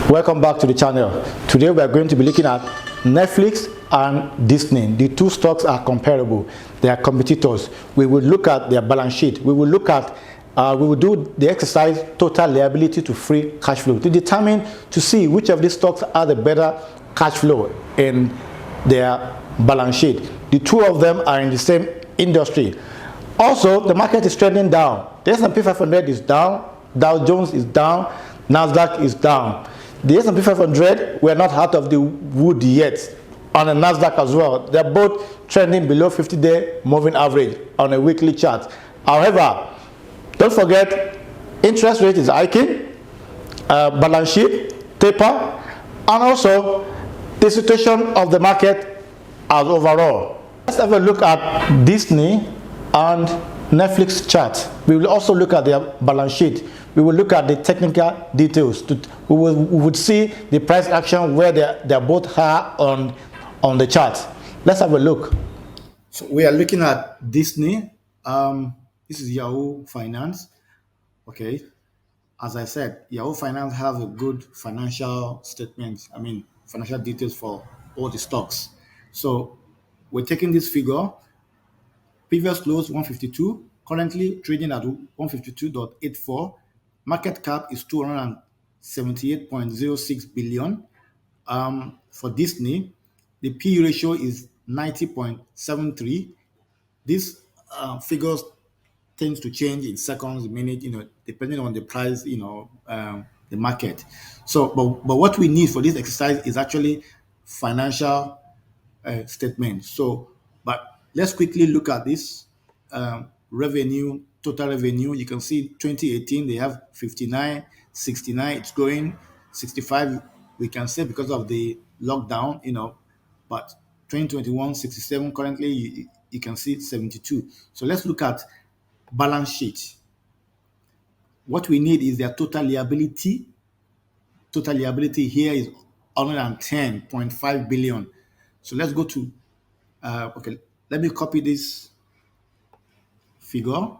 Welcome back to the channel. Today we are going to be looking at Netflix and Disney. The two stocks are comparable. They are competitors. We will look at their balance sheet. We will look at we will do the exercise total liability to free cash flow to determine to see which of these stocks are the better cash flow in their balance sheet. The two of them are in the same industry. Also, the market is trending down. The S&P 500 is down, Dow Jones is down, Nasdaq is down. The S&P 500, we're not out of the wood yet. On the Nasdaq as well, they're both trending below 50-day moving average on a weekly chart. However, don't forget, interest rate is hiking, balance sheet, taper, and also the situation of the market as overall. Let's have a look at Disney and Netflix chart. We will also look at their balance sheet. We will look at the technical details. We would see the price action where they're both higher on the chart. Let's have a look. So we are looking at Disney. This is Yahoo Finance. Okay. As I said, Yahoo Finance have a good financial statement. Financial details for all the stocks. So we're taking this figure. Previous close 152, currently trading at 152.84. Market cap is 278.06 billion. For Disney, the P ratio is 90.73. These figures tends to change in seconds, minutes, depending on the price, the market. So, but what we need for this exercise is actually financial statement. So, but let's quickly look at this revenue, total revenue. You can see 2018 they have 59, 69. It's going 65. We can say because of the lockdown, but 2021 67. Currently, you can see 72. So let's look at balance sheet. What we need is their total liability. Total liability here is 110.5 billion. So let's go to okay, let me copy this figure.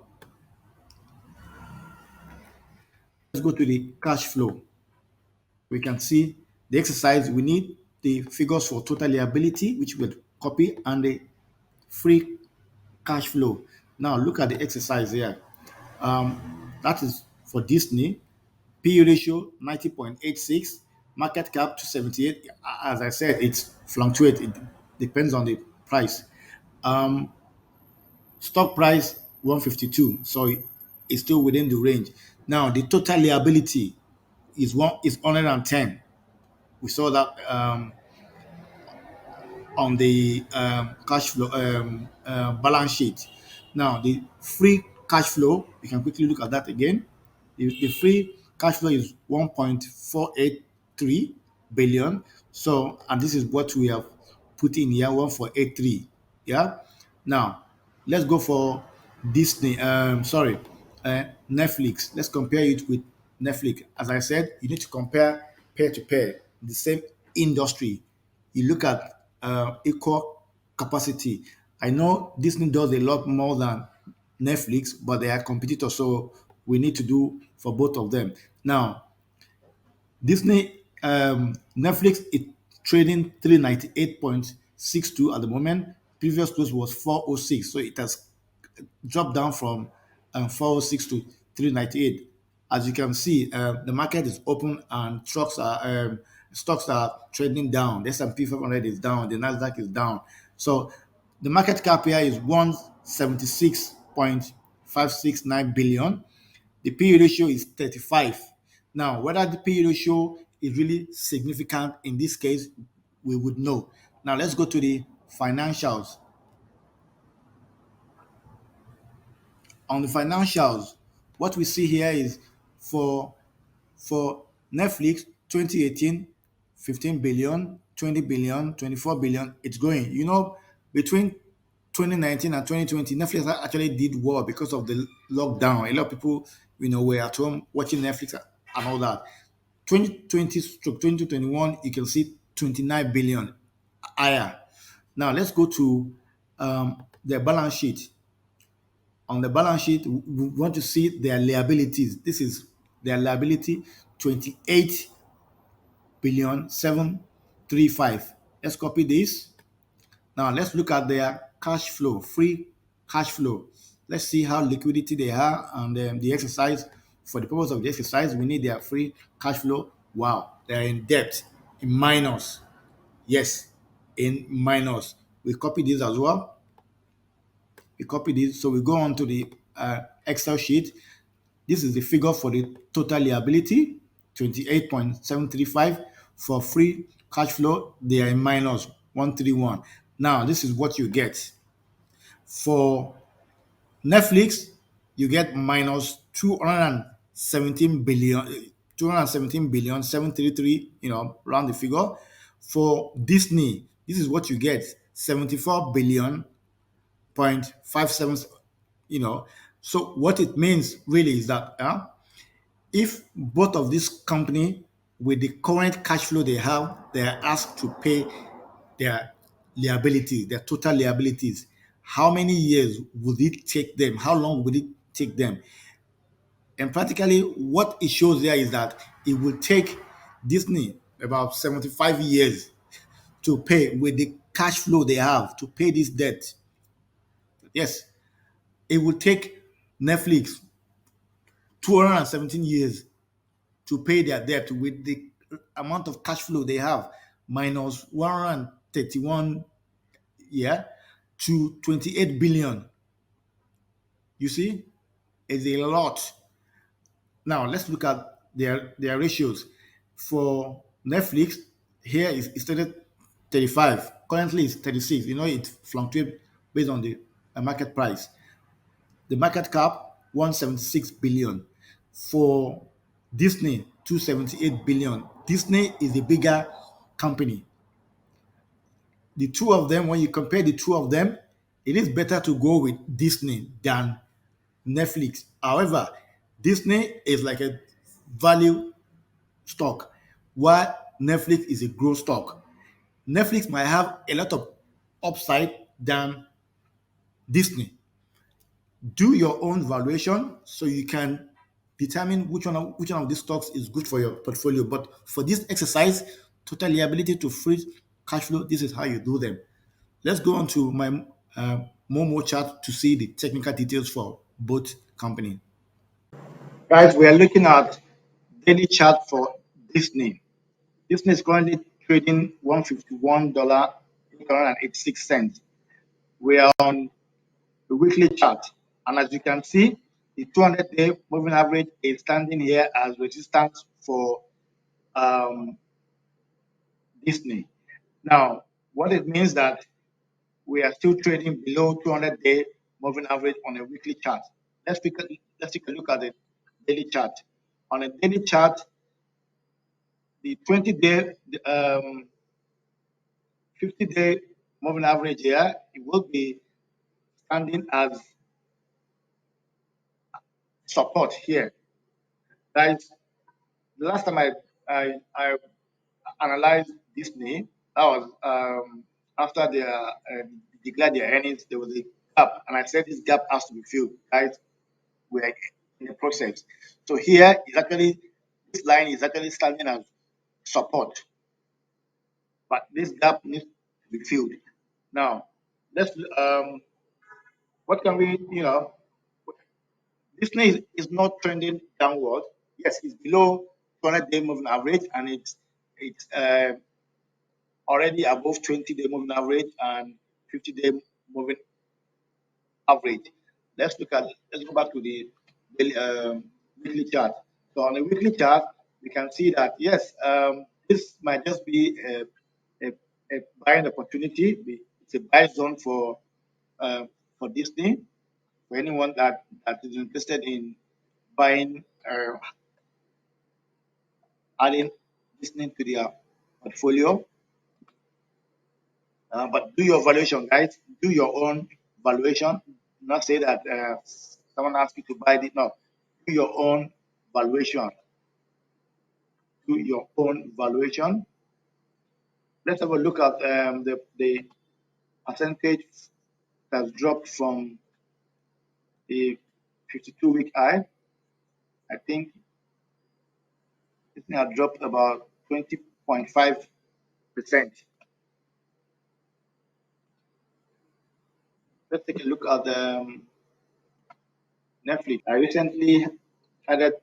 Let's go to the cash flow. We can see the exercise. We need the figures for total liability, which we'll copy, and the free cash flow. Now look at the exercise here. That is for Disney. P ratio 90.86, market cap 278. As I said, it's fluctuates. It depends on the price. Stock price 152, so it's still within the range. Now the total liability is 110. We saw that on the cash flow balance sheet. Now the free cash flow, we can quickly look at that again. The free cash flow is 1.483 billion. So, and this is what we have put in here, 1483. Yeah. Now let's go for Disney. Netflix. Let's compare it with Netflix. As I said, you need to compare pair to pair, the same industry. You look at equal capacity. I know Disney does a lot more than Netflix, but they are competitors, so we need to do for both of them. Now, Netflix is trading 398.62 at the moment. Previous close was 406, so it has dropped down from 406 to 398. As you can see, the market is open and stocks are trading down. The S&P 500 is down. The Nasdaq is down. So the market cap here is 176.569 billion. The P ratio is 35. Now, whether the P ratio is really significant in this case, we would know. Now, let's go to the financials. On the financials, what we see here is for Netflix 2018, 15 billion, 20 billion, 24 billion. It's going. Between 2019 and 2020, Netflix actually did well because of the lockdown. A lot of people, were at home watching Netflix and all that. 2020 to 2021, you can see 29 billion higher. Now let's go to their balance sheet. On the balance sheet, we want to see their liabilities. This is their liability, 28 billion 735. Let's copy this. Now let's look at their cash flow, free cash flow. Let's see how liquidity they are and the exercise. For the purpose of the exercise, we need their free cash flow. Wow, they're in debt, in minus. Yes, in minus. We copy this as well. We copy this. So we go on to the Excel sheet. This is the figure for the total liability, 28.735. For free cash flow, they are in minus 131. Now, this is what you get. For Netflix, you get minus 217 billion, 217 billion 733, round the figure. For Disney, this is what you get, 74 billion point 57, you know. So what it means really is that if both of these company with the current cash flow they have, they are asked to pay their liabilities, their total liabilities, how many years would it take them? How long would it take them? And practically, what it shows there is that it will take Disney about 75 years to pay with the cash flow they have to pay this debt. Yes, it will take Netflix 217 years to pay their debt with the amount of cash flow they have minus 131, yeah, to 28 billion. You see, it's a lot. Now let's look at their ratios. For Netflix, here is it stated 35. Currently it's 36. You know, it fluctuates based on the market price. The market cap 176 billion. For Disney, 278 billion. Disney is a bigger company. The two of them, when you compare the two of them, it is better to go with Disney than Netflix. However, Disney is like a value stock, while Netflix is a growth stock. Netflix might have a lot of upside than Disney. Do your own valuation so you can determine which one of these stocks is good for your portfolio. But for this exercise, total liability to free cash flow, this is how you do them. Let's go on to my Momo chart to see the technical details for both company. Guys, we are looking at daily chart for Disney. Disney is currently trading $151.86. We are on the weekly chart, and as you can see, the 200-day moving average is standing here as resistance for um, Disney. Now, what it means that we are still trading below 200-day moving average on a weekly chart. Let's take a look at the daily chart. On a daily chart, the 20-day, 50-day moving average here, it will be standing as support here. Guys, the last time I analyzed Disney, that was after they declared their earnings, there was a gap, and I said this gap has to be filled. Guys, we're in the process. So here is actually, this line is actually standing as support, but this gap needs to be filled. Now, let's what can we, Disney is not trending downward. Yes, it's below 200-day moving average, and it's already above 20-day moving average and 50-day moving average. Let's go back to the daily, weekly chart. So on the weekly chart, we can see that yes, this might just be a, a buying opportunity. It's a buy zone for Disney, for anyone that is interested in buying, adding Disney to their portfolio. But do your valuation, guys. Do your own valuation. Not say that someone asked you to buy it. No, do your own valuation. Do your own valuation. Let's have a look at the percentage that's dropped from the 52-week high. I think it has dropped about 20 7.5%. Let's take a look at the Netflix. I recently added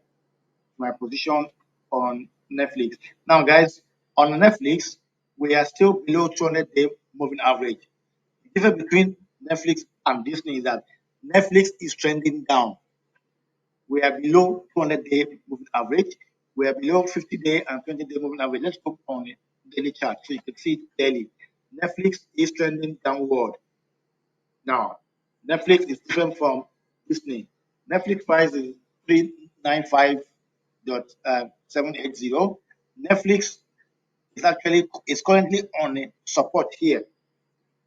my position on Netflix. Now, guys, on Netflix, we are still below 200-day moving average. The difference between Netflix and Disney is that Netflix is trending down. We are below 200-day moving average. We are below 50-day and 20-day moving average. Let's look on the daily chart so you can see it daily. Netflix is trending downward. Now, Netflix is different from Disney. Netflix price is 395.780. Netflix is currently on a support here.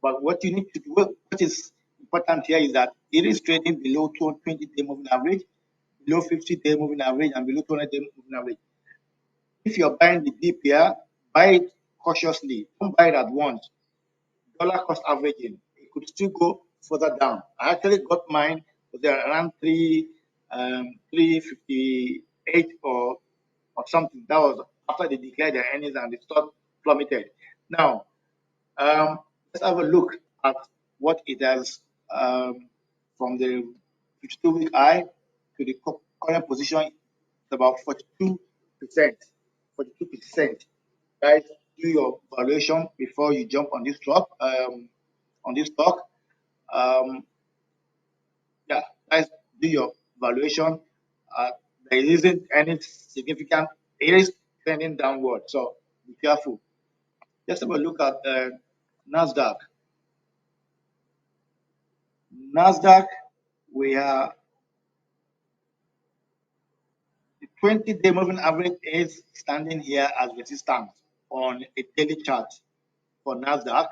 But what you need to do, what is important here is that it is trading below 20-day moving average, below 50-day moving average, and below 200-day moving average. If you're buying the dip here, buy it cautiously. Don't buy it at once. Dollar cost averaging, it could still go further down. I actually got mine around 358 or something. That was after they declared their earnings and the stock plummeted. Now, let's have a look at what it does from the 52-week high to the current position. It's about 42%. 42%. Guys, do your valuation before you jump on this stock. Yeah, guys, do your valuation. There isn't any significant. It is trending downward, so be careful. Just have a look at Nasdaq. Nasdaq, we are the 20-day moving average is standing here as resistance on a daily chart. For Nasdaq,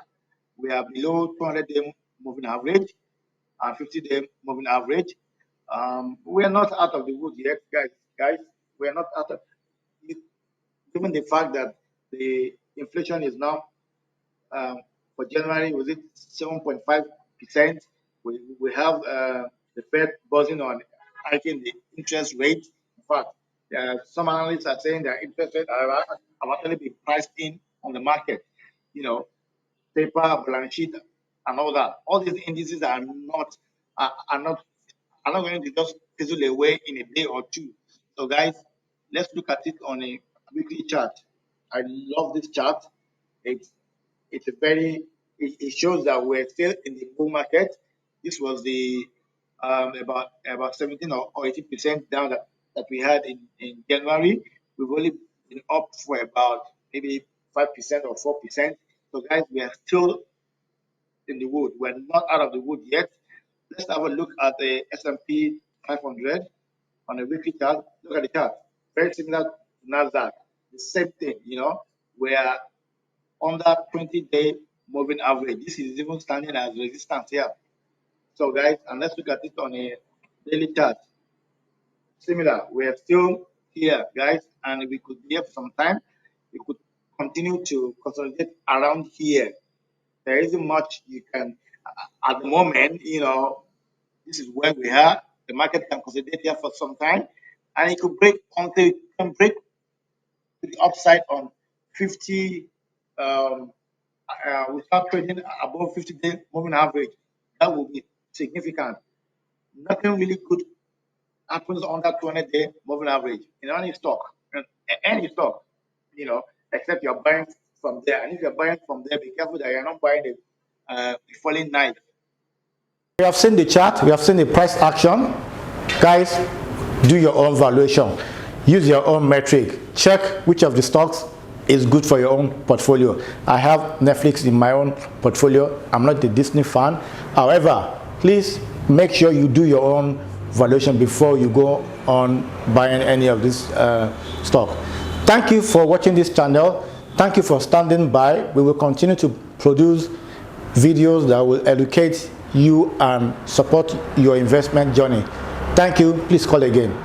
we are below 200-day moving average and 50-day moving average. We are not out of the woods yet, guys. We are not out of it, given the fact that the inflation is now for January was it 7.5%. We have the Fed buzzing on hiking the interest rate. In fact, some analysts are saying that interest rates have actually been priced in on the market. You know, paper, balance sheet, and all that. All these indices are not going to just fizzle away in a day or two. So, guys, let's look at it on a weekly chart. I love this chart. It's a very it shows that we're still in the bull market. This was the about 17 or 18% down that we had in January. We've only been up for about maybe 5% or 4%. So, guys, we are still in the wood. We're not out of the wood yet. Let's have a look at the S&P 500 on a weekly chart. Look at the chart. Very similar to Nasdaq. The same thing, we are under 20-day moving average. This is even standing as resistance here. So, guys, and let's look at it on a daily chart. Similar. We are still here, guys, and we could be here for some time. We could continue to consolidate around here. There isn't much you can, at the moment, this is where we are. The market can consolidate here for some time, and it could break until it can break to the upside on 50. We start trading above 50-day moving average. That will be significant. Nothing really good happens on that 200-day moving average in any stock, except you're buying from there. And if you're buying from there, be careful that you're not buying the falling knife. We have seen the chart, we have seen the price action. Guys, do your own valuation. Use your own metric. Check which of the stocks is good for your own portfolio. I have Netflix in my own portfolio. I'm not a Disney fan. However, please make sure you do your own valuation before you go on buying any of this stock. Thank you for watching this channel. Thank you for standing by. We will continue to produce videos that will educate you and support your investment journey. Thank you. Please call again.